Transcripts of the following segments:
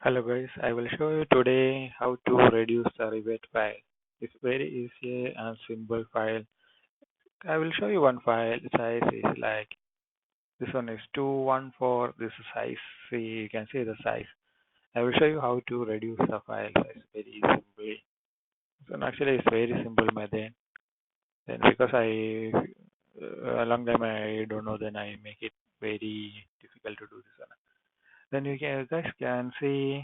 Hello guys, I will show you today how to reduce the Revit file. It's very easy and simple file. I will show you one file. Size is like this one is 214. This is size. See, you can see the size. I will show you how to reduce the file size very simply. So actually, it's very simple method. Then because a long time I don't know, then I make it very difficult to do this one. Then you guys can see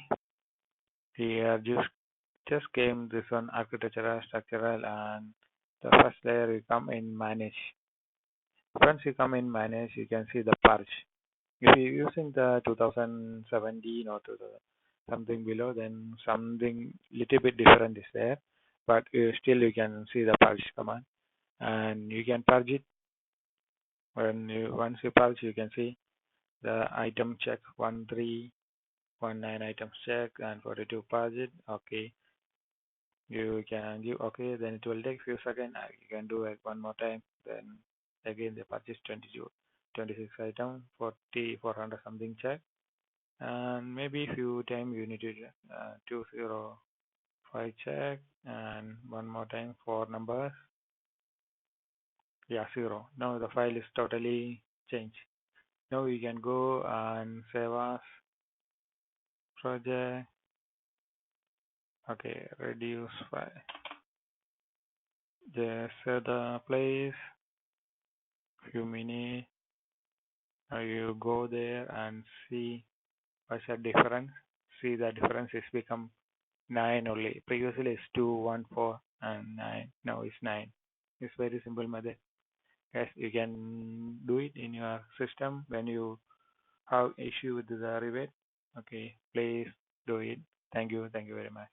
here just came this one architectural, structural, and the first layer you come in manage. Once you come in manage, you can see the purge. If you're using the 2017 or 2000 something below, then something little bit different is there, but still you can see the purge command, and you can purge it. Once you purge, you can see the item check 1319 items check and 42 purge it. Okay, you can give okay, then it will take few seconds. You can do it one more time. Then again the purchase 22 26 item 40 400 something check, and maybe few time you need to 205 check, and one more time for numbers. Yeah, 0. Now the file is totally changed. Now you can go and save as project. Okay, reduce file, just set the place few minutes. Now you go there and see what's the difference. See the difference is become 9 only. Previously it's 2, 1, 4 and 9. Now it's 9. It's very simple method. Yes, you can do it in your system when you have issue with the Revit. Okay, please do it. Thank you. Thank you very much.